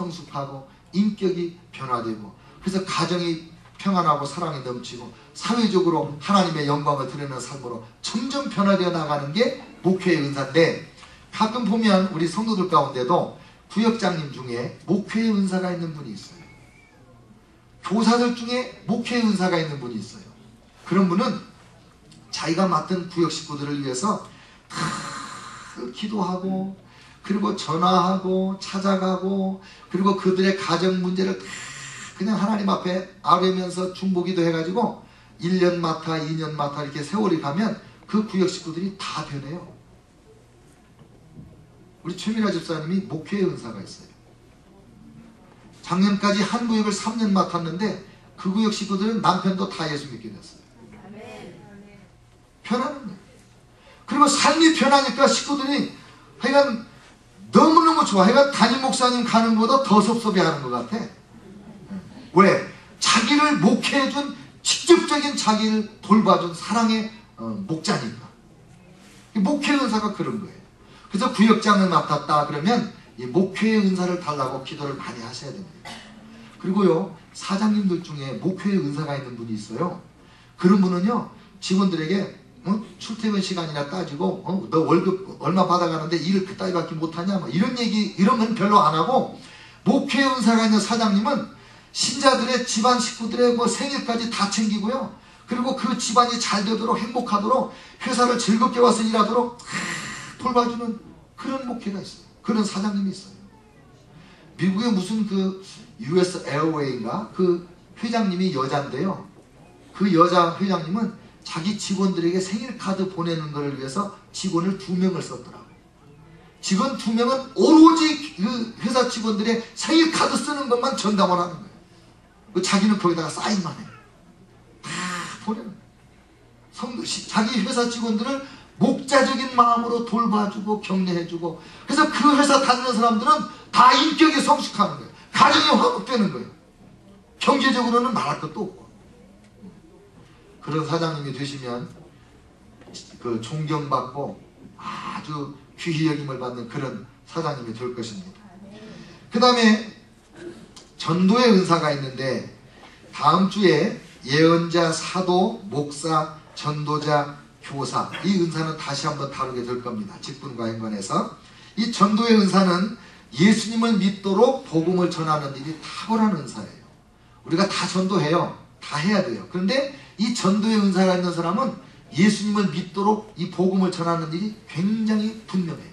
성숙하고 인격이 변화되고, 그래서 가정이 평안하고 사랑이 넘치고 사회적으로 하나님의 영광을 드리는 삶으로 점점 변화되어 나가는 게 목회의 은사인데, 가끔 보면 우리 성도들 가운데도 구역장님 중에 목회의 은사가 있는 분이 있어요. 교사들 중에 목회의 은사가 있는 분이 있어요. 그런 분은 자기가 맡은 구역 식구들을 위해서 다 기도하고, 그리고 전화하고 찾아가고, 그리고 그들의 가정 문제를 다 그냥 하나님 앞에 아뢰면서 중보기도 해가지고 1년 맡아 2년 맡아 이렇게 세월이 가면 그 구역 식구들이 다 변해요. 우리 최미라 집사님이 목회의 은사가 있어요. 작년까지 한 구역을 3년 맡았는데 그 구역 식구들은 남편도 다 예수 믿게 됐어요. 변하는 거예요. 그리고 삶이 변하니까 식구들이 하여간 너무너무 좋아. 하여간 담임 목사님 가는 것보다 더 섭섭해하는 것 같아. 왜? 자기를 목회해준, 직접적인 자기를 돌봐준 사랑의 목자니까. 목회의 은사가 그런 거예요. 그래서 구역장을 맡았다 그러면 이 목회의 은사를 달라고 기도를 많이 하셔야 됩니다. 그리고요, 사장님들 중에 목회의 은사가 있는 분이 있어요. 그런 분은요, 직원들에게 출퇴근 시간이나 따지고 너 월급 얼마 받아가는데 일을 그따위밖에 못하냐, 뭐 이런 얘기, 이런 건 별로 안 하고, 목회의 은사가 있는 사장님은 신자들의 집안 식구들의 뭐 생일까지 다 챙기고요, 그리고 그 집안이 잘 되도록 행복하도록 회사를 즐겁게 와서 일하도록 돌봐주는 그런 목회가 있어요. 그런 사장님이 있어요. 미국의 무슨 그 US 에어웨이인가 그 회장님이 여잔데요, 그 여자 회장님은 자기 직원들에게 생일 카드 보내는 것을 위해서 직원을 2명을 썼더라고요. 직원 2명은 오로지 그 회사 직원들의 생일 카드 쓰는 것만 전담을 하는 거예요. 자기는 거기다가 사인만 해요. 다 보내는 거예요. 자기 회사 직원들을 목자적인 마음으로 돌봐주고 격려해주고, 그래서 그 회사 다니는 사람들은 다 인격이 성숙하는 거예요. 가정이 화목되는 거예요. 경제적으로는 말할 것도 없고. 그런 사장님이 되시면 그 존경받고 아주 귀히 여김을 받는 그런 사장님이 될 것입니다. 그 다음에 전도의 은사가 있는데, 다음 주에 예언자, 사도, 목사, 전도자, 교사, 이 은사는 다시 한번 다루게 될 겁니다. 직분과 연관해서. 이 전도의 은사는 예수님을 믿도록 복음을 전하는 일이 탁월한 은사예요. 우리가 다 전도해요. 다 해야 돼요. 그런데 이 전도의 은사가 있는 사람은 예수님을 믿도록 이 복음을 전하는 일이 굉장히 분명해요.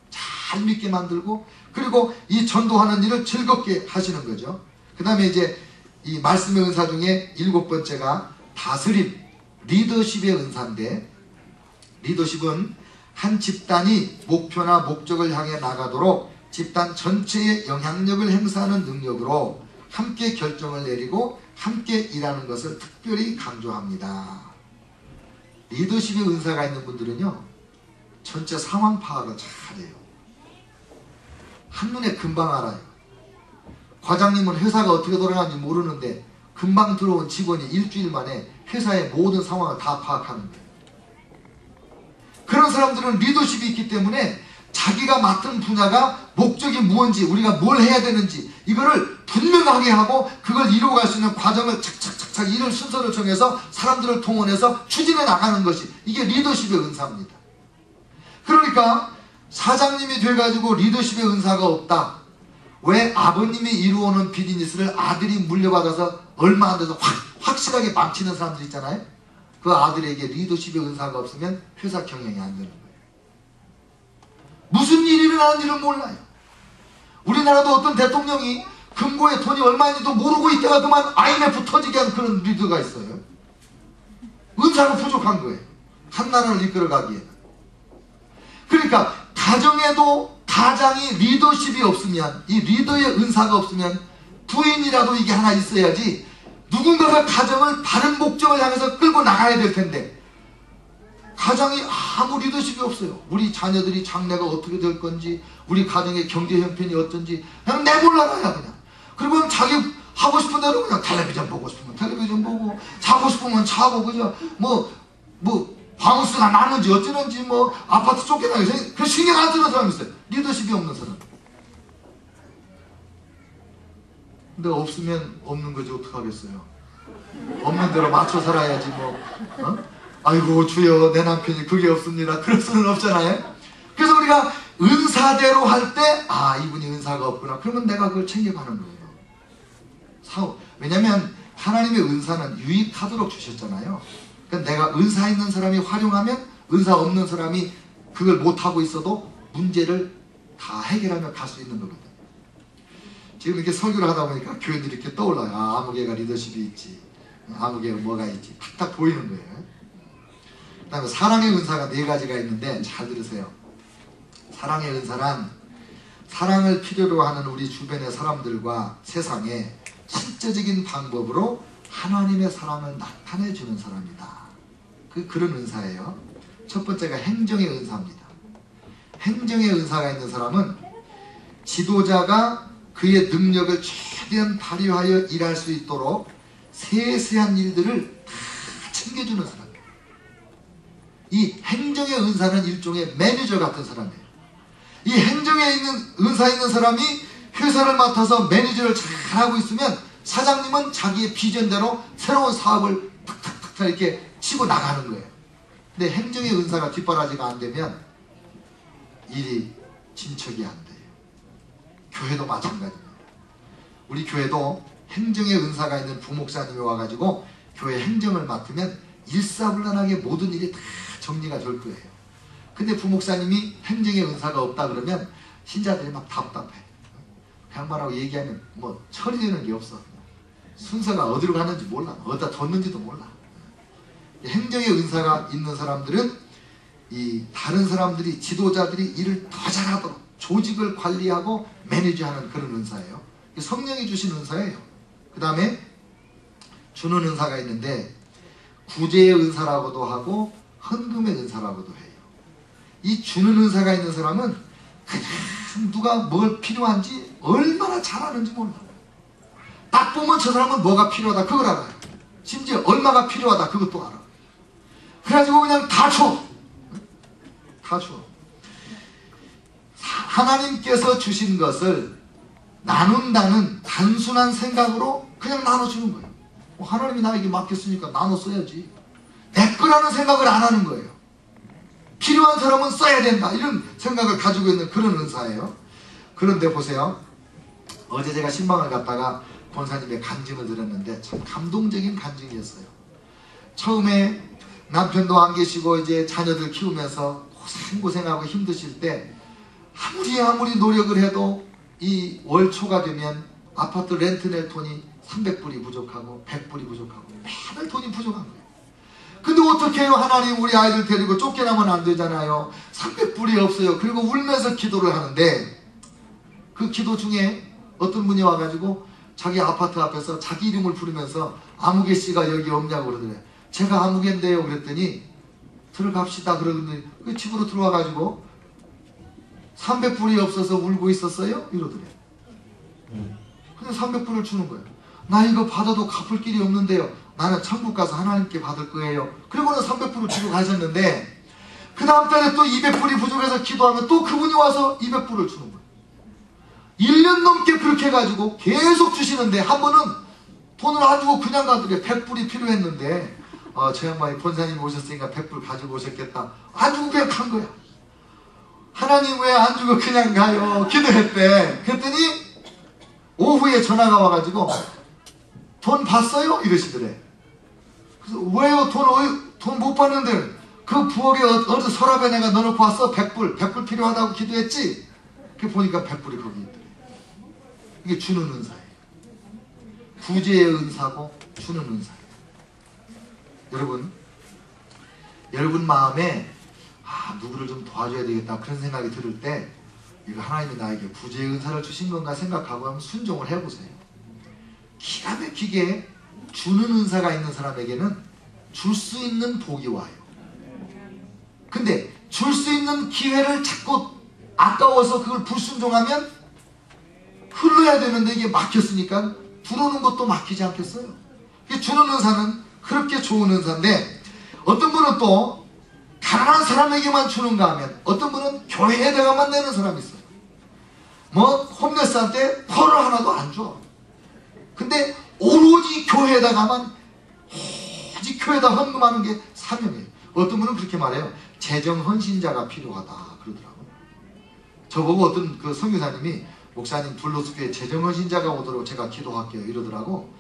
잘 믿게 만들고, 그리고 이 전도하는 일을 즐겁게 하시는 거죠. 그 다음에 이제 이 말씀의 은사 중에 7번째가 다스림, 리더십의 은사인데, 리더십은 한 집단이 목표나 목적을 향해 나가도록 집단 전체에 영향력을 행사하는 능력으로 함께 결정을 내리고 함께 일하는 것을 특별히 강조합니다. 리더십의 은사가 있는 분들은요, 전체 상황 파악을 잘해요. 한눈에 금방 알아요. 과장님은 회사가 어떻게 돌아가는지 모르는데 금방 들어온 직원이 일주일 만에 회사의 모든 상황을 다 파악하는 거예요. 그런 사람들은 리더십이 있기 때문에 자기가 맡은 분야가 목적이 무엇인지, 우리가 뭘 해야 되는지 이거를 분명하게 하고 그걸 이루어갈 수 있는 과정을 착착착착 이런 순서를 정해서 사람들을 동원해서 추진해 나가는 것이, 이게 리더십의 은사입니다. 그러니까 사장님이 돼가지고 리더십의 은사가 없다. 왜? 아버님이 이루어오는 비즈니스를 아들이 물려받아서 얼마 안 돼서 확실하게 망치는 사람들 있잖아요. 그 아들에게 리더십의 은사가 없으면 회사 경영이 안 되는 거예요. 무슨 일이 일어나는지를 몰라요. 우리나라도 어떤 대통령이 금고에 돈이 얼마인지도 모르고 있다가 그만 IMF 터지게 한 그런 리더가 있어요. 은사가 부족한 거예요. 한 나라를 이끌어가기에는. 그러니까 가정에도 가장이 리더십이 없으면, 이 리더의 은사가 없으면, 부인이라도 이게 하나 있어야지 누군가가 가정을 바른 목적을 향해서 끌고 나가야 될 텐데, 가장이 아무 리더십이 없어요. 우리 자녀들이 장래가 어떻게 될 건지, 우리 가정의 경제 형편이 어쩐지 그냥 내몰라가야 그냥. 그리고 자기 하고 싶은 대로 그냥 텔레비전 보고 싶으면 텔레비전 보고, 자고 싶으면 자고, 그죠? 바운스가 나는지 어쩌는지, 아파트 쫓겨나게 그 신경 안 쓰는 사람이 있어요. 리더십이 없는 사람. 근데 없으면 없는 거지 어떡하겠어요. 없는 대로 맞춰 살아야지 뭐. 아이고 주여 내 남편이 그게 없습니다. 그럴 수는 없잖아요. 그래서 우리가 은사대로 할 때 이분이 은사가 없구나. 그러면 내가 그걸 챙겨가는 거예요. 왜냐면 하나님의 은사는 유익하도록 주셨잖아요. 그러니까 내가 은사 있는 사람이 활용하면 은사 없는 사람이 그걸 못하고 있어도 문제를 다 해결하며 갈 수 있는 거거든요. 지금 이렇게 설교를 하다 보니까 교회들이 이렇게 떠올라요. 아무개가 리더십이 있지. 아무개가 뭐가 있지. 탁탁 보이는 거예요. 그 다음에 사랑의 은사가 4가지가 있는데 잘 들으세요. 사랑의 은사란 사랑을 필요로 하는 우리 주변의 사람들과 세상에 실제적인 방법으로 하나님의 사랑을 나타내 주는 사람이다. 그런 은사예요. 첫 번째가 행정의 은사입니다. 행정의 은사가 있는 사람은 지도자가 그의 능력을 최대한 발휘하여 일할 수 있도록 세세한 일들을 다 챙겨주는 사람이에요. 이 행정의 은사는 일종의 매니저 같은 사람이에요. 이 행정에 있는 은사 있는 사람이 회사를 맡아서 매니저를 잘하고 있으면 사장님은 자기의 비전대로 새로운 사업을 탁탁탁 이렇게 치고 나가는 거예요. 근데 행정의 은사가 뒷바라지가 안 되면 일이 진척이 안 돼요. 교회도 마찬가지입니다. 우리 교회도 행정의 은사가 있는 부목사님이 와가지고 교회 행정을 맡으면 일사불란하게 모든 일이 다 정리가 될 거예요. 근데 부목사님이 행정의 은사가 없다 그러면 신자들이 막 답답해. 그 양반하고 얘기하면 뭐 처리되는 게 없어. 순서가 어디로 갔는지 몰라. 어디다 뒀는지도 몰라. 행정의 은사가 있는 사람들은 이 다른 사람들이 지도자들이 일을 더 잘하도록 조직을 관리하고 매니지하는 그런 은사예요. 성령이 주신 은사예요. 그 다음에 주는 은사가 있는데 구제의 은사라고도 하고 헌금의 은사라고도 해요. 이 주는 은사가 있는 사람은 그냥 누가 뭘 필요한지 얼마나 잘하는지 몰라. 딱 보면 저 사람은 뭐가 필요하다 그걸 알아요. 심지어 얼마가 필요하다 그것도 알아. 그래가지고 그냥 다 줘. 다 줘. 하나님께서 주신 것을 나눈다는 단순한 생각으로 그냥 나눠주는 거예요. 하나님이 나에게 맡겼으니까 나눠 써야지. 내 거라는 생각을 안 하는 거예요. 필요한 사람은 써야 된다. 이런 생각을 가지고 있는 그런 은사예요. 그런데 보세요. 어제 제가 신방을 갔다가 권사님의 간증을 들었는데 참 감동적인 간증이었어요. 처음에 남편도 안 계시고 이제 자녀들 키우면서 고생하고 힘드실 때 아무리 노력을 해도 이 월 초가 되면 아파트 렌트 낼 돈이 300불이 부족하고 100불이 부족하고 매달 돈이 부족한 거예요. 근데 어떻게 해요? 하나님 우리 아이들 데리고 쫓겨나면 안 되잖아요. 300불이 없어요. 그리고 울면서 기도를 하는데 그 기도 중에 어떤 분이 와가지고 자기 아파트 앞에서 자기 이름을 부르면서 아무개 씨가 여기 없냐고 그러더래요. 제가 아무개인데요 그랬더니 들어갑시다 그러더니 그 집으로 들어와가지고 300불이 없어서 울고 있었어요? 이러더래요. 근데 300불을 주는 거예요. 나 이거 받아도 갚을 길이 없는데요. 나는 천국 가서 하나님께 받을 거예요. 그리고는 300불을 주고 가셨는데 그 다음 달에 또 200불이 부족해서 기도하면 또 그분이 와서 200불을 주는 거예요. 1년 넘게 그렇게 해가지고 계속 주시는데 한 번은 돈을 안 주고 그냥 가더래요. 100불이 필요했는데 저 양반이 권사님이 오셨으니까 100불 가지고 오셨겠다. 안 주고 그냥 간 거야. 하나님 왜 안 주고 그냥 가요? 기도했대. 그랬더니 오후에 전화가 와가지고 돈 봤어요? 이러시더래. 그래서 왜요? 돈 못 받는데 그 부엌에 어디 서랍에 내가 넣어놓고 왔어? 100불 필요하다고 기도했지? 그 보니까 100불이 거기 있더래. 이게 주는 은사예요. 구제의 은사고 주는 은사예요. 여러분 마음에 누구를 좀 도와줘야 되겠다 그런 생각이 들을 때 이거 하나님이 나에게 구제의 은사를 주신 건가 생각하고 한번 순종을 해보세요. 기가 막히게 주는 은사가 있는 사람에게는 줄 수 있는 복이 와요. 근데 줄 수 있는 기회를 자꾸 아까워서 그걸 불순종하면 흘러야 되는데 이게 막혔으니까 들어오는 것도 막히지 않겠어요? 주는 은사는 그렇게 좋은 은사인데 어떤 분은 또 가난한 사람에게만 주는가 하면 어떤 분은 교회에다가만 내는 사람이 있어요. 뭐 홈레스한테 펄을 하나도 안 줘. 근데 오로지 교회에다가만 오직 교회에다 헌금하는 게 사명이에요. 어떤 분은 그렇게 말해요. 재정헌신자가 필요하다 그러더라고요. 저보고 어떤 그 선교사님이 목사님 블루스교회 재정헌신자가 오도록 제가 기도할게요 이러더라고.